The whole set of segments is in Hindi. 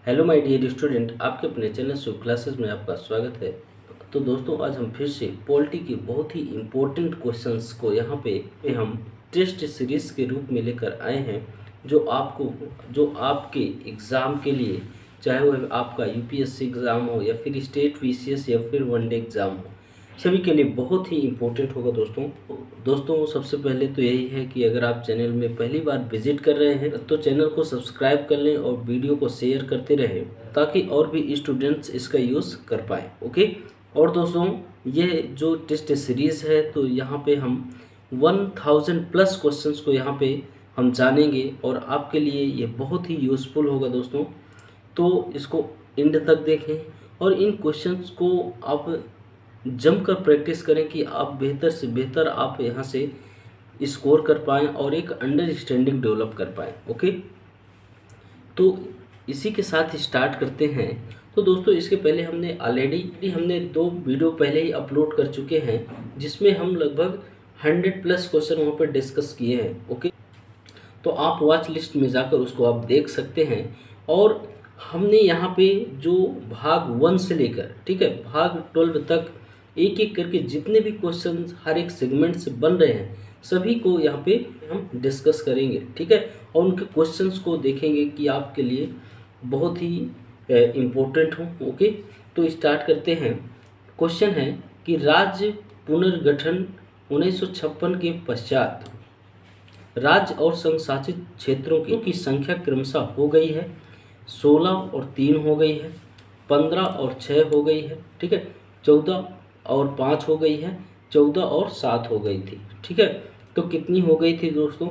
हेलो माय डियर स्टूडेंट, आपके अपने चैनल शुभ क्लासेस में आपका स्वागत है। तो दोस्तों, आज हम फिर से पॉलिटी के बहुत ही इम्पोर्टेंट क्वेश्चंस को यहाँ पे हम टेस्ट सीरीज के रूप में लेकर आए हैं, जो आपके एग्ज़ाम के लिए, चाहे वह आपका यूपीएससी एग्ज़ाम हो या फिर स्टेट वीसीएस या फिर वनडे एग्ज़ाम हो, सभी के लिए बहुत ही इम्पोर्टेंट होगा। दोस्तों सबसे पहले तो यही है कि अगर आप चैनल में पहली बार विजिट कर रहे हैं तो चैनल को सब्सक्राइब कर लें और वीडियो को शेयर करते रहें ताकि और भी स्टूडेंट्स इसका यूज़ कर पाएँ। ओके। और दोस्तों, ये जो टेस्ट सीरीज़ है तो यहाँ पे हम 1000+ क्वेश्चंस को यहाँ पे हम जानेंगे और आपके लिए ये बहुत ही यूज़फुल होगा दोस्तों। तो इसको एंड तक देखें और इन क्वेश्चंस को आप जमकर प्रैक्टिस करें कि आप बेहतर से बेहतर आप यहाँ से स्कोर कर पाएँ और एक अंडरस्टैंडिंग डेवलप कर पाएँ। ओके, तो इसी के साथ स्टार्ट करते हैं। तो दोस्तों, इसके पहले हमने 2 वीडियो पहले ही अपलोड कर चुके हैं जिसमें हम लगभग 100+ क्वेश्चन वहाँ पर डिस्कस किए हैं। ओके, तो आप वॉच लिस्ट में जाकर उसको आप देख सकते हैं। और हमने यहाँ पे जो भाग 1 से लेकर भाग 12 तक एक एक करके जितने भी क्वेश्चन हर एक सेगमेंट से बन रहे हैं सभी को यहाँ पे हम डिस्कस करेंगे। ठीक है, और उनके क्वेश्चंस को देखेंगे कि आपके लिए बहुत ही इम्पोर्टेंट हो। ओके, तो स्टार्ट करते हैं। क्वेश्चन है कि राज्य पुनर्गठन 1956 के पश्चात राज्य और संघ शासित क्षेत्रों की संख्या क्रमशः हो गई है। 16 और 3 हो गई है, 15 और 6 हो गई है, ठीक है, 14 और 5 हो गई है, 14 और 7 हो गई थी। ठीक है, तो कितनी हो गई थी दोस्तों?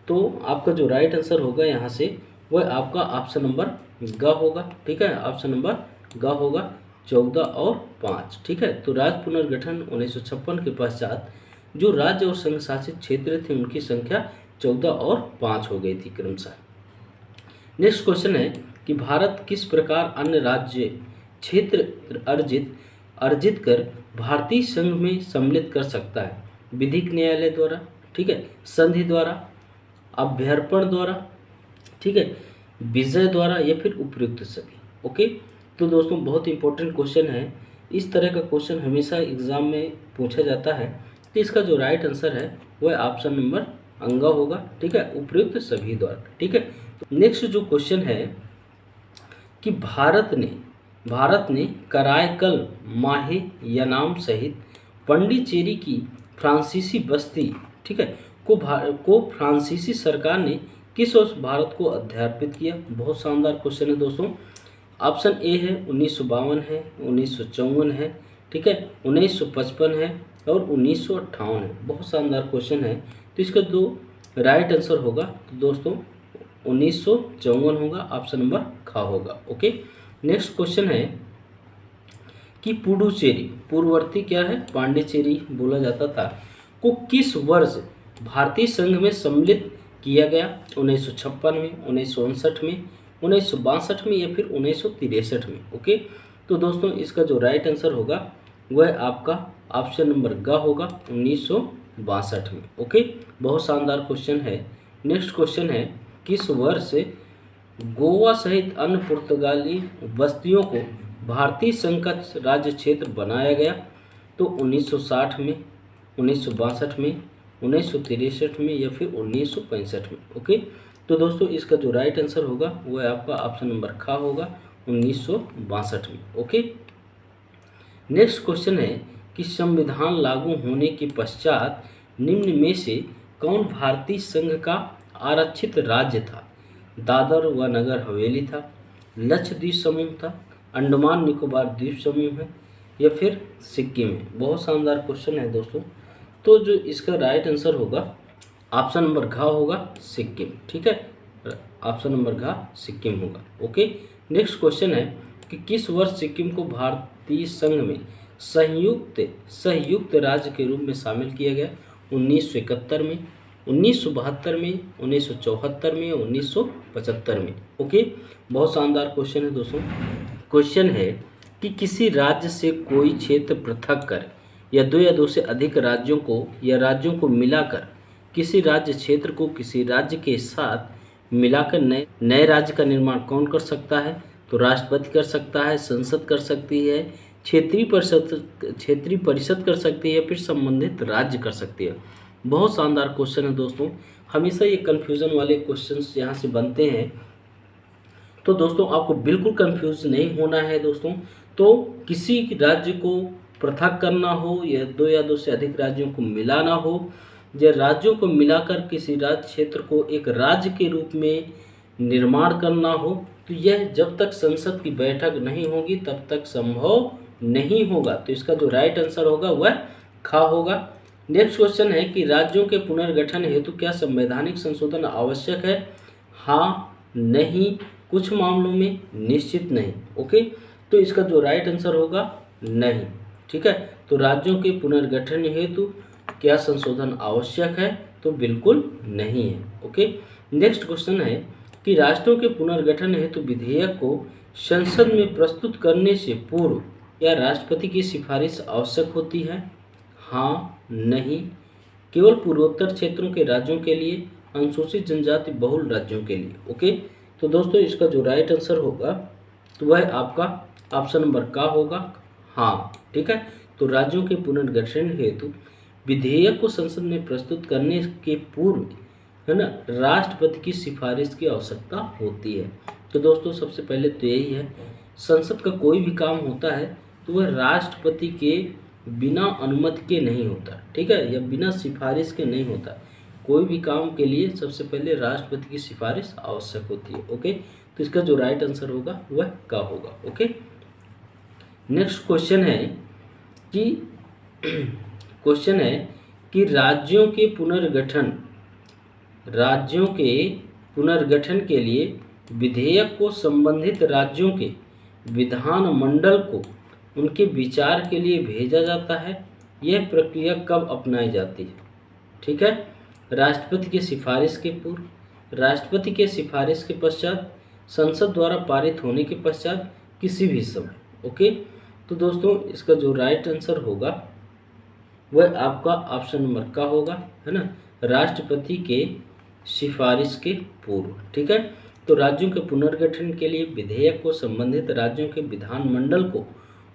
तो आपका जो राइट आंसर होगा यहाँ से वह आपका ऑप्शन नंबर ग होगा। ठीक है, ऑप्शन नंबर ग होगा, 14 और 5। ठीक है, तो राज्य पुनर्गठन 1956 के पश्चात जो राज्य और संघ शासित क्षेत्र थे उनकी संख्या 14 और 5 हो गई थी क्रमशः। नेक्स्ट क्वेश्चन है कि भारत किस प्रकार अन्य राज्य क्षेत्र अर्जित कर भारतीय संघ में सम्मिलित कर सकता है? विधिक न्यायालय द्वारा, ठीक है, संधि द्वारा, अभ्यर्पण द्वारा, ठीक है, विजय द्वारा या फिर उपयुक्त सभी। ओके, तो दोस्तों बहुत इंपॉर्टेंट क्वेश्चन है। इस तरह का क्वेश्चन हमेशा एग्जाम में पूछा जाता है। तो इसका जो राइट आंसर है वह ऑप्शन नंबर अंगा होगा। ठीक है, उपयुक्त सभी द्वारा। ठीक है, नेक्स्ट जो क्वेश्चन है कि भारत ने करायकल, माहे यनाम सहित पांडिचेरी की फ्रांसीसी बस्ती, ठीक है, को फ्रांसीसी सरकार ने किस वर्ष भारत को अध्यार्पित किया? बहुत शानदार क्वेश्चन है दोस्तों। ऑप्शन ए है 1952 है, 1954 है, ठीक है, 1955 है और 1958 है। बहुत शानदार क्वेश्चन है। तो इसका जो राइट आंसर होगा तो दोस्तों 1954 होगा, ऑप्शन नंबर ख होगा। ओके, नेक्स्ट क्वेश्चन है कि पुडुचेरी, पूर्ववर्ती क्या है, पांडिचेरी बोला जाता था, को किस वर्ष भारतीय संघ में सम्मिलित किया गया? 1956 में, 1959 में, 1962 में या फिर 1963 में। ओके, तो दोस्तों इसका जो राइट आंसर होगा वह आपका ऑप्शन नंबर ग होगा, 1962 में। ओके, बहुत शानदार क्वेश्चन है। नेक्स्ट क्वेश्चन है किस वर्ष गोवा सहित अन्य पुर्तगाली बस्तियों को भारतीय संघ का राज्य क्षेत्र बनाया गया? तो 1960 में, 1962 में, 1963 में या फिर 1965 में। ओके, तो दोस्तों इसका जो राइट आंसर होगा वह आपका ऑप्शन नंबर ख होगा, 1962 में। ओके, नेक्स्ट क्वेश्चन है कि संविधान लागू होने के पश्चात निम्न में से कौन भारतीय संघ का आरक्षित राज्य था? दादर व नगर हवेली था, लक्षद्वीप समूह था, अंडमान निकोबार द्वीप समूह है या फिर सिक्किम है। बहुत शानदार क्वेश्चन है दोस्तों। तो जो इसका राइट आंसर होगा ऑप्शन नंबर घ होगा, सिक्किम। ठीक है, ऑप्शन नंबर घ सिक्किम होगा। ओके, नेक्स्ट क्वेश्चन है कि किस वर्ष सिक्किम को भारतीय संघ में संयुक्त राज्य के रूप में शामिल किया गया? 1971 में, 1972 में, 1974 में, 1975 में। ओके, बहुत शानदार क्वेश्चन है दोस्तों। क्वेश्चन है कि किसी राज्य से कोई क्षेत्र पृथक कर या दो से अधिक राज्यों को मिलाकर किसी राज्य क्षेत्र को किसी राज्य के साथ मिलाकर नए राज्य का निर्माण कौन कर सकता है? तो राष्ट्रपति कर सकता है, संसद कर सकती है, क्षेत्रीय परिषद कर सकती है, फिर संबंधित राज्य कर सकती है। बहुत शानदार क्वेश्चन है दोस्तों, हमेशा ये कन्फ्यूज़न वाले क्वेश्चंस यहाँ से बनते हैं। तो दोस्तों आपको बिल्कुल कंफ्यूज नहीं होना है दोस्तों। तो किसी राज्य को पृथक करना हो या दो से अधिक राज्यों को मिलाना हो या राज्यों को मिलाकर किसी राज्य क्षेत्र को एक राज्य के रूप में निर्माण करना हो, तो यह जब तक संसद की बैठक नहीं होगी तब तक संभव नहीं होगा। तो इसका जो राइट आंसर होगा वह खा होगा। नेक्स्ट क्वेश्चन है कि राज्यों के पुनर्गठन हेतु क्या संवैधानिक संशोधन आवश्यक है? हाँ, नहीं, कुछ मामलों में, निश्चित नहीं। ओके, तो इसका जो राइट आंसर होगा नहीं। ठीक है, तो राज्यों के पुनर्गठन हेतु क्या संशोधन आवश्यक है? तो बिल्कुल नहीं है। ओके, नेक्स्ट क्वेश्चन है कि राष्ट्रों के पुनर्गठन हेतु विधेयक को संसद में प्रस्तुत करने से पूर्व क्या राष्ट्रपति की सिफारिश आवश्यक होती है? हाँ, नहीं, केवल पूर्वोत्तर क्षेत्रों के राज्यों के लिए, अनुसूचित जनजाति बहुल राज्यों के लिए। ओके, तो दोस्तों इसका जो राइट आंसर होगा तो वह आपका ऑप्शन नंबर का होगा, हाँ। ठीक है, तो राज्यों के पुनर्गठन हेतु विधेयक को संसद में प्रस्तुत करने के पूर्व, है ना, राष्ट्रपति की सिफारिश की आवश्यकता होती है। तो दोस्तों सबसे पहले तो यही है, संसद का कोई भी काम होता है तो वह राष्ट्रपति के बिना अनुमति के नहीं होता। ठीक है, या बिना सिफारिश के नहीं होता। कोई भी काम के लिए सबसे पहले राष्ट्रपति की सिफारिश आवश्यक होती है। ओके, तो इसका जो राइट आंसर होगा वह का होगा। ओके, नेक्स्ट क्वेश्चन है कि राज्यों के पुनर्गठन के लिए विधेयक को संबंधित राज्यों के विधानमंडल को उनके विचार के लिए भेजा जाता है। यह प्रक्रिया कब अपनाई जाती है? ठीक है, राष्ट्रपति की सिफारिश के पूर्व, राष्ट्रपति के सिफारिश के पश्चात, संसद द्वारा पारित होने के पश्चात, किसी भी समय। ओके, तो दोस्तों इसका जो राइट आंसर होगा वह आपका ऑप्शन नंबर का होगा, है ना, राष्ट्रपति के सिफारिश के पूर्व। ठीक है, तो राज्यों के पुनर्गठन के लिए विधेयक को संबंधित राज्यों के विधानमंडल को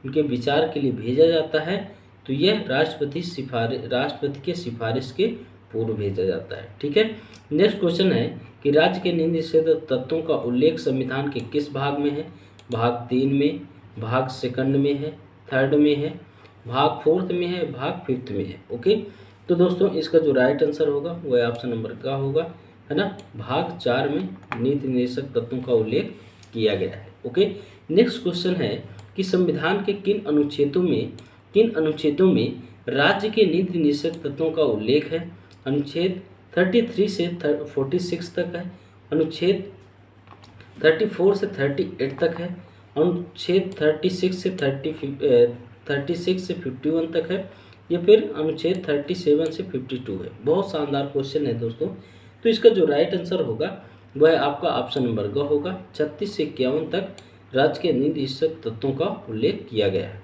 उनके विचार के लिए भेजा जाता है, तो यह राष्ट्रपति के सिफारिश के पूर्व भेजा जाता है। ठीक है, नेक्स्ट क्वेश्चन है कि राज्य के निषेध तत्वों का उल्लेख संविधान के किस भाग में है? भाग 3 में, भाग 2 में है, 3 में है, भाग 4 में है, भाग 5 में है। ओके, तो दोस्तों इसका जो राइट आंसर होगा वह ऑप्शन नंबर का होगा, है ना, भाग 4 में नीति निर्देशक तत्वों का उल्लेख किया गया है। ओके, नेक्स्ट क्वेश्चन है कि संविधान के किन अनुच्छेदों में राज्य के नीति निर्देशक तत्वों का उल्लेख है? अनुच्छेद 33 से 46 तक है, अनुच्छेद 34 से 38 तक है, अनुच्छेद 36 से 51 तक है, या फिर अनुच्छेद 37 से 52 है। बहुत शानदार क्वेश्चन है दोस्तों। तो इसका जो राइट आंसर होगा वह आपका ऑप्शन नंबर ग होगा। 36 से 51 तक राज्य के निर्देशक तत्वों का उल्लेख किया गया है।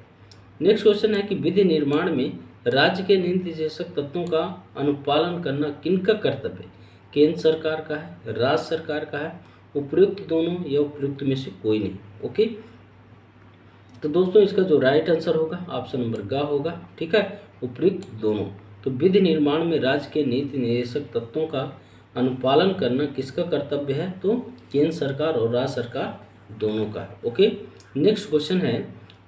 नेक्स्ट क्वेश्चन है कि विधि निर्माण में राज्य के निर्देशक तत्वों का अनुपालन करना किनका कर्तव्य है? केंद्र सरकार का है, राज्य सरकार का है, उपयुक्त दोनों, या उपयुक्त में से कोई नहीं। ओके, तो दोस्तों इसका जो राइट आंसर होगा ऑप्शन नंबर ग होगा। ठीक है, उपयुक्त दोनों। तो विधि निर्माण में राज्य के नीति निर्देशक तत्वों का अनुपालन करना किसका कर्तव्य है? तो केंद्र सरकार और राज्य सरकार दोनों का है। ओके, नेक्स्ट क्वेश्चन है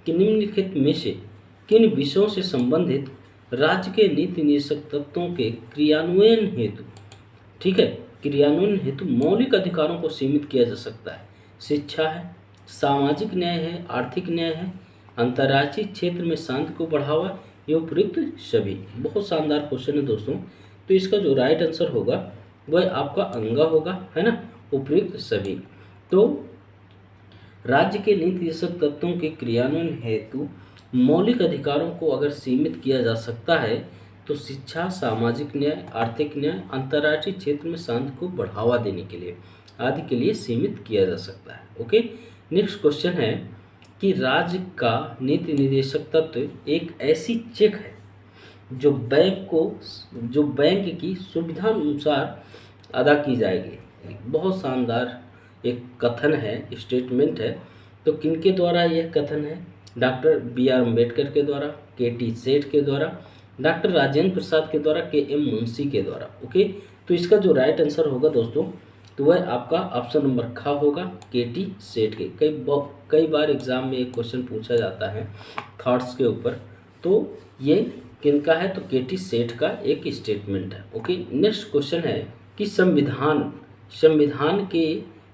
कि निम्नलिखित में से किन विषयों से संबंधित राज्य के नीति निर्देशक तत्वों के क्रियान्वयन हेतु, ठीक है, क्रियान्वयन हेतु मौलिक अधिकारों को सीमित किया जा सकता है? शिक्षा है, सामाजिक न्याय है, आर्थिक न्याय है, अंतर्राष्ट्रीय क्षेत्र में शांति को बढ़ावा, ये उपयुक्त सभी। बहुत शानदार क्वेश्चन है दोस्तों। तो इसका जो राइट आंसर होगा वह आपका अंगा होगा, है ना, उपयुक्त सभी। तो राज्य के नीति निर्देशक तत्वों के क्रियान्वयन हेतु मौलिक अधिकारों को अगर सीमित किया जा सकता है तो शिक्षा, सामाजिक न्याय, आर्थिक न्याय, अंतर्राष्ट्रीय क्षेत्र में शांति को बढ़ावा देने के लिए आदि के लिए सीमित किया जा सकता है। ओके, नेक्स्ट क्वेश्चन है कि राज्य का नीति निर्देशक तत्व एक ऐसी चेक है जो बैंक की सुविधा अनुसार अदा की जाएगी। बहुत शानदार एक कथन है, स्टेटमेंट है तो किनके द्वारा यह कथन है? डॉक्टर बी आर अम्बेडकर के द्वारा, के टी सेठ के द्वारा, डॉक्टर राजेंद्र प्रसाद के द्वारा, के एम मुंशी के द्वारा। ओके, तो इसका जो राइट आंसर होगा दोस्तों, तो वह आपका ऑप्शन नंबर ख होगा, के टी सेठ के। कई बार एग्जाम में एक क्वेश्चन पूछा जाता है थॉट्स के ऊपर, तो ये किनका है? तो के टी सेठ का एक स्टेटमेंट है। ओके, नेक्स्ट क्वेश्चन है कि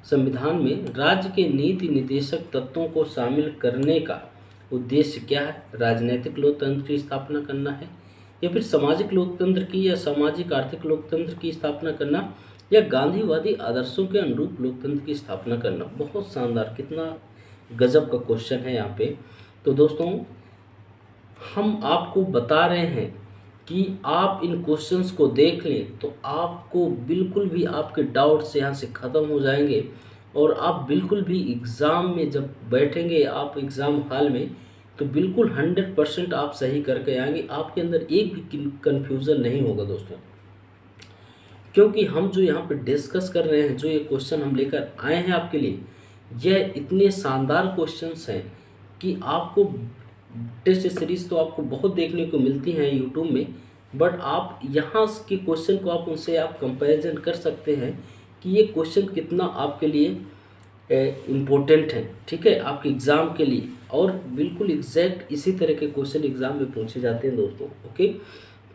संविधान में राज्य के नीति निर्देशक तत्वों को शामिल करने का उद्देश्य क्या है? राजनीतिक लोकतंत्र की स्थापना करना है, या फिर सामाजिक लोकतंत्र की या सामाजिक आर्थिक लोकतंत्र की स्थापना करना, या गांधीवादी आदर्शों के अनुरूप लोकतंत्र की स्थापना करना? बहुत शानदार, कितना गजब का क्वेश्चन है यहाँ पे। तो दोस्तों, हम आपको बता रहे हैं कि आप इन क्वेश्चंस को देख लें तो आपको बिल्कुल भी आपके डाउट्स यहाँ से ख़त्म हो जाएंगे, और आप बिल्कुल भी एग्ज़ाम में जब बैठेंगे आप एग्ज़ाम हॉल में, तो बिल्कुल 100% आप सही करके आएंगे। आपके अंदर एक भी कन्फ्यूज़न नहीं होगा दोस्तों, क्योंकि हम जो यहाँ पे डिस्कस कर रहे हैं, जो ये क्वेश्चन हम लेकर आए हैं आपके लिए, यह इतने शानदार क्वेश्चंस हैं कि आपको टेस्ट सीरीज़ तो आपको बहुत देखने को मिलती हैं यूट्यूब में, बट आप यहाँ के क्वेश्चन को आप उनसे आप कंपैरिजन कर सकते हैं कि ये क्वेश्चन कितना आपके लिए इम्पोर्टेंट है, ठीक है, आपके एग्ज़ाम के लिए। और बिल्कुल एग्जैक्ट इसी तरह के क्वेश्चन एग्ज़ाम में पूछे जाते हैं दोस्तों। ओके,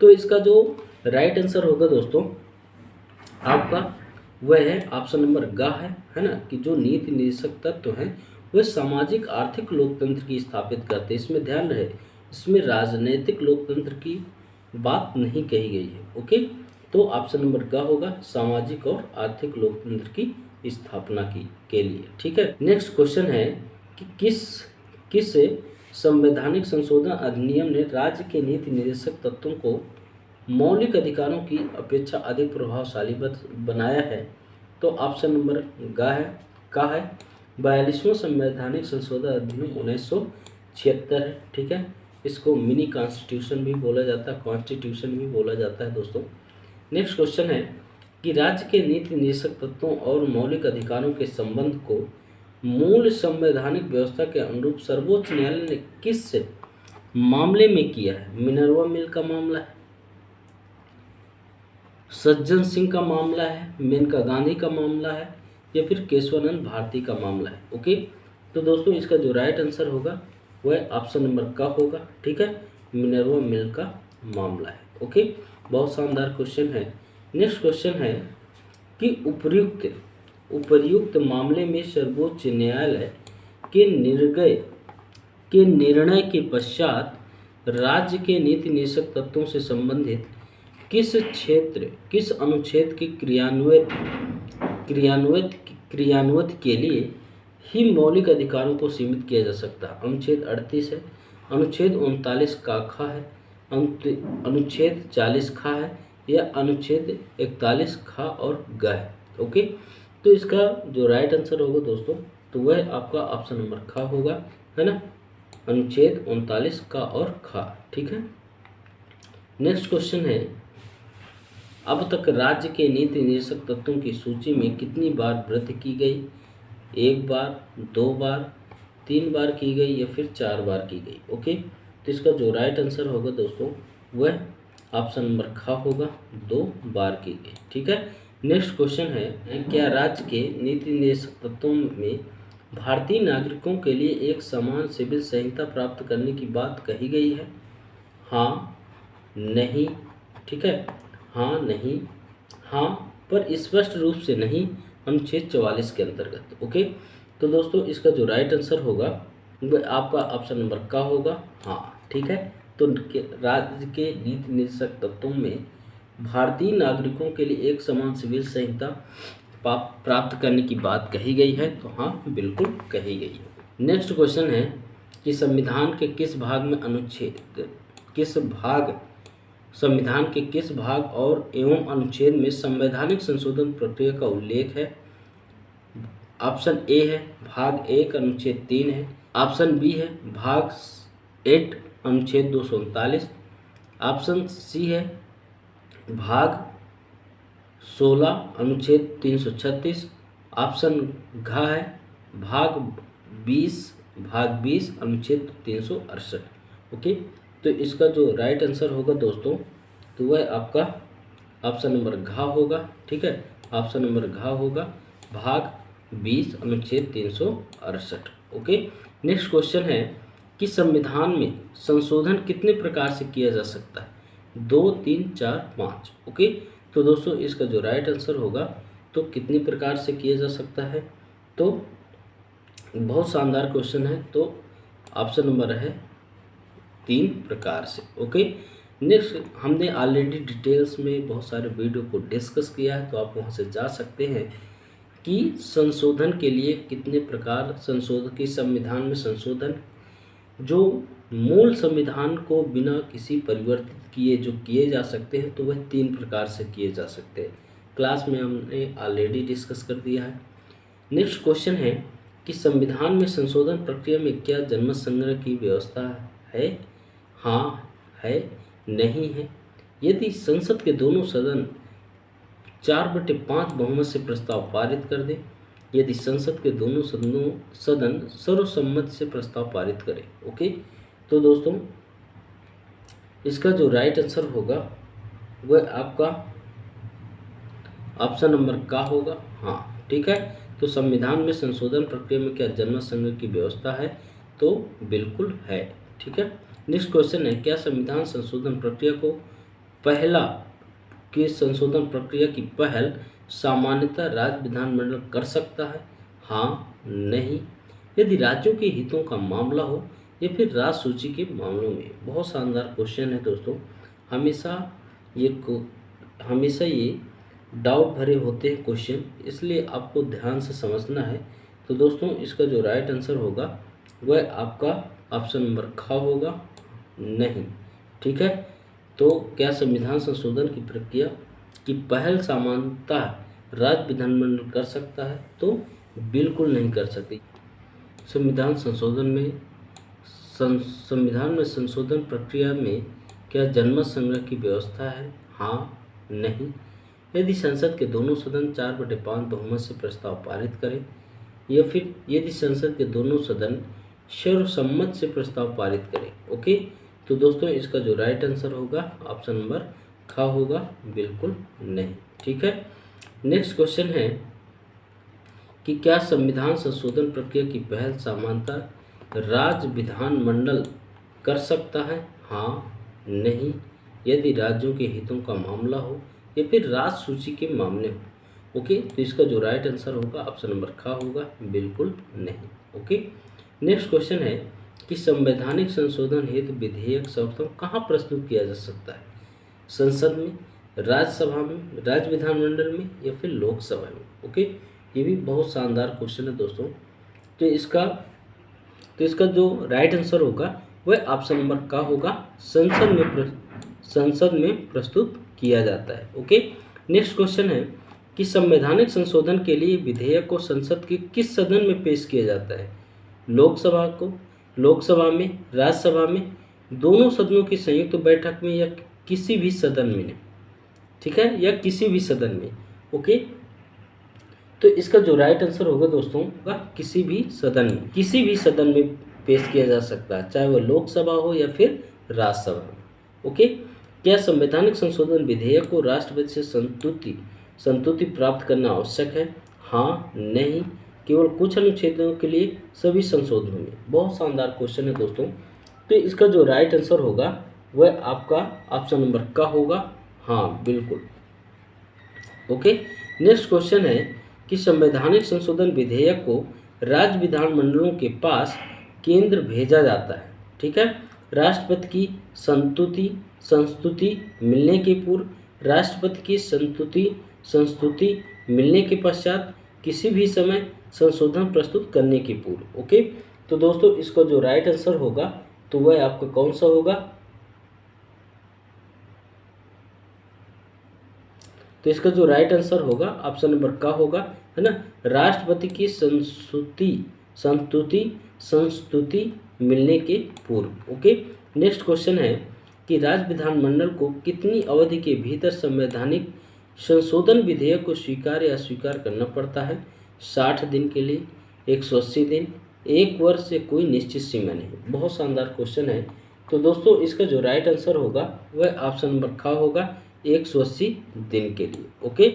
तो इसका जो राइट आंसर होगा दोस्तों आपका, वह है ऑप्शन नंबर ग है ना, कि जो नीति निर्देशक तत्व हैं वह सामाजिक आर्थिक लोकतंत्र की स्थापित करते हैं। इसमें ध्यान रहे, इसमें राजनीतिक लोकतंत्र की बात नहीं कही गई है। ओके, तो ऑप्शन नंबर ग होगा, सामाजिक और आर्थिक लोकतंत्र की स्थापना के लिए। ठीक है, नेक्स्ट क्वेश्चन है कि किस संवैधानिक संशोधन अधिनियम ने राज्य के नीति निर्देशक तत्वों को मौलिक अधिकारों की अपेक्षा अधिक प्रभावशाली बनाया है? तो ऑप्शन नंबर का है 42वां संवैधानिक संशोधन अधिनियम 1976 है। ठीक है, इसको मिनी कॉन्स्टिट्यूशन भी बोला जाता है, कॉन्स्टिट्यूशन भी बोला जाता है दोस्तों। नेक्स्ट क्वेश्चन है कि राज्य के नीति निर्देशक तत्वों और मौलिक अधिकारों के संबंध को मूल संवैधानिक व्यवस्था के अनुरूप सर्वोच्च न्यायालय ने किस मामले में किया है? मिनर्वा मिल का मामला है, सज्जन सिंह का मामला है, मेनका गांधी का मामला है, या फिर केशवानंद भारती का मामला है? ओके, तो दोस्तों इसका जो राइट आंसर होगा वह ऑप्शन नंबर का होगा। ठीक है, मिनर्वा मिल का मामला है। ओके, बहुत शानदार क्वेश्चन है। नेक्स्ट क्वेश्चन है कि उपर्युक्त मामले में सर्वोच्च न्यायालय के निर्णय के पश्चात राज्य के नीति निर्देशक तत्वों से संबंधित किस अनुच्छेद के क्रियान्वित के लिए ही मौलिक अधिकारों को सीमित किया जा सकता है? अनुच्छेद 38 है, अनुच्छेद 39 का खा है, अनुच्छेद 40 खा है, या अनुच्छेद 41 खा और ग है? ओके, तो इसका जो राइट आंसर होगा दोस्तों, तो वह आपका ऑप्शन नंबर खा होगा, है ना, अनुच्छेद 39 का और खा। ठीक है, नेक्स्ट क्वेश्चन है, अब तक राज्य के नीति निर्देशक तत्वों की सूची में कितनी बार वृद्धि की गई? 1 बार, 2 बार, 3 बार की गई, या फिर 4 बार की गई? ओके, तो इसका जो राइट आंसर होगा दोस्तों वह ऑप्शन नंबर ख होगा, 2 बार की गई। ठीक है, नेक्स्ट क्वेश्चन है, क्या राज्य के नीति निर्देशक तत्वों में भारतीय नागरिकों के लिए एक समान सिविल संहिता प्राप्त करने की बात कही गई है? हाँ, नहीं, ठीक है, हाँ, नहीं, हाँ, पर स्पष्ट रूप से नहीं, अनुच्छेद 44 के अंतर्गत। ओके, तो दोस्तों इसका जो राइट आंसर होगा वह आपका ऑप्शन नंबर का होगा, हाँ। ठीक है, तो राज्य के नीति निर्देशक तत्वों में भारतीय नागरिकों के लिए एक समान सिविल संहिता प्राप्त करने की बात कही गई है, तो हाँ, बिल्कुल कही गई है। नेक्स्ट क्वेश्चन है कि संविधान के किस भाग और एवं अनुच्छेद में संवैधानिक संशोधन प्रक्रिया का उल्लेख है? ऑप्शन ए है भाग 1 अनुच्छेद 3 है, ऑप्शन बी है भाग 8 अनुच्छेद 239, ऑप्शन सी है भाग 16 अनुच्छेद 336, ऑप्शन घ है भाग 20/20 अनुच्छेद 368। ओके, तो इसका जो राइट आंसर होगा दोस्तों, तो वह आपका ऑप्शन नंबर घ होगा। ठीक है, ऑप्शन नंबर घ होगा, भाग 20 अनुच्छेद 368। ओके, नेक्स्ट क्वेश्चन है कि संविधान में संशोधन कितने प्रकार से किया जा सकता है? 2, 3, 4, 5। ओके, तो दोस्तों इसका जो राइट आंसर होगा, तो कितनी प्रकार से किया जा सकता है? तो बहुत शानदार क्वेश्चन है, तो ऑप्शन नंबर है 3 प्रकार से। ओके, नेक्स्ट हमने ऑलरेडी डिटेल्स में बहुत सारे वीडियो को डिस्कस किया है, तो आप वहां से जा सकते हैं कि संशोधन के लिए कितने प्रकार संशोधन की संविधान में संशोधन जो मूल संविधान को बिना किसी परिवर्तित किए जो किए जा सकते हैं, तो वह 3 प्रकार से किए जा सकते हैं। क्लास में हमने ऑलरेडी डिस्कस कर दिया है। नेक्स्ट क्वेश्चन है कि संविधान में संशोधन प्रक्रिया में क्या जनमत संग्रह की व्यवस्था है? हाँ है, नहीं है। यदि संसद के दोनों सदन 4/5 बहुमत से प्रस्ताव पारित कर दे, यदि संसद के दोनों सदन सर्वसम्मति से प्रस्ताव पारित करें। ओके, तो दोस्तों इसका जो राइट आंसर होगा वह आपका ऑप्शन नंबर का होगा। हाँ, ठीक है, तो संविधान में संशोधन प्रक्रिया में क्या जनमत संग्रह की व्यवस्था है? तो बिल्कुल है। ठीक है, नेक्स्ट क्वेश्चन है, क्या संविधान संशोधन प्रक्रिया को संशोधन प्रक्रिया की पहल सामान्यतः राज्य विधानमंडल कर सकता है? हाँ, नहीं। यदि राज्यों के हितों का मामला हो या फिर राज्य सूची के मामलों में। बहुत शानदार क्वेश्चन है दोस्तों, हमेशा ये डाउट भरे होते हैं क्वेश्चन, इसलिए आपको ध्यान से समझना है। तो दोस्तों इसका जो राइट आंसर होगा वह आपका ऑप्शन नंबर ख होगा, नहीं। ठीक है, तो क्या संविधान संशोधन की प्रक्रिया की पहल सामान्यतः राज्य विधानमंडल कर सकता है? तो बिल्कुल नहीं कर सकती। संविधान में संशोधन प्रक्रिया में क्या जनमत संग्रह की व्यवस्था है? हाँ, नहीं। यदि संसद के दोनों सदन 4/5 बहुमत से प्रस्ताव पारित करें, या फिर यदि संसद के दोनों सदन सर्वसम्मत से प्रस्ताव पारित करें। ओके, तो दोस्तों इसका जो राइट आंसर होगा ऑप्शन नंबर ख होगा, बिल्कुल नहीं। ठीक है, नेक्स्ट क्वेश्चन है कि क्या संविधान संशोधन प्रक्रिया की पहल सामान्यतः राज्य विधानमंडल कर सकता है? हाँ, नहीं। यदि राज्यों के हितों का मामला हो या फिर राज्य सूची के मामले हो। ओके, तो इसका जो राइट आंसर होगा ऑप्शन नंबर ख होगा, बिल्कुल नहीं। ओके, नेक्स्ट क्वेश्चन है कि संवैधानिक संशोधन हेतु विधेयक सर्वप्रथम कहाँ प्रस्तुत किया जा सकता है? संसद में, राज्यसभा में, राज्य विधानमंडल में या फिर लोकसभा में। ओके, ये भी बहुत शानदार क्वेश्चन है दोस्तों। तो इसका जो राइट आंसर होगा वह ऑप्शन नंबर का होगा, संसद में प्रस्तुत किया जाता है। ओके, नेक्स्ट क्वेश्चन है कि संवैधानिक संशोधन के लिए विधेयक को संसद के किस सदन में पेश किया जाता है? लोकसभा में, राज्यसभा में, दोनों सदनों की संयुक्त बैठक में या किसी भी सदन में। ठीक है, या किसी भी सदन में। ओके, तो इसका जो राइट आंसर होगा दोस्तों किसी भी सदन में पेश किया जा सकता है, चाहे वह लोकसभा हो या फिर राज्यसभा। ओके, क्या संवैधानिक संशोधन विधेयक को राष्ट्रपति से संतुति प्राप्त करना आवश्यक है? हाँ, नहीं। केवल कुछ अनुच्छेदों के लिए, सभी संशोधनों में। बहुत शानदार क्वेश्चन है दोस्तों। तो इसका जो राइट आंसर होगा वह आपका ऑप्शन नंबर का होगा। हाँ, बिल्कुल। ओके, नेक्स्ट क्वेश्चन है कि संवैधानिक संशोधन विधेयक को राज्य विधानमंडलों के पास केंद्र भेजा जाता है। ठीक है, राष्ट्रपति की संस्तुति मिलने के पूर्व, राष्ट्रपति की संस्तुति मिलने के पश्चात, किसी भी समय संशोधन प्रस्तुत करने के पूर्व। ओके, तो दोस्तों इसका जो राइट आंसर होगा तो वह आपका कौन सा होगा? तो इसका जो राइट आंसर होगा ऑप्शन नंबर का होगा, है ना, राष्ट्रपति की संस्तुति मिलने के पूर्व। ओके, नेक्स्ट क्वेश्चन है कि राज्य विधानमंडल को कितनी अवधि के भीतर संवैधानिक संशोधन विधेयक को स्वीकार या अस्वीकार करना पड़ता है? 60 दिन के लिए, 180 दिन, एक वर्ष से कोई निश्चित सीमा नहीं। बहुत शानदार क्वेश्चन है। तो दोस्तों इसका जो राइट आंसर होगा वह ऑप्शन नंबर ख होगा, 180 दिन के लिए। ओके।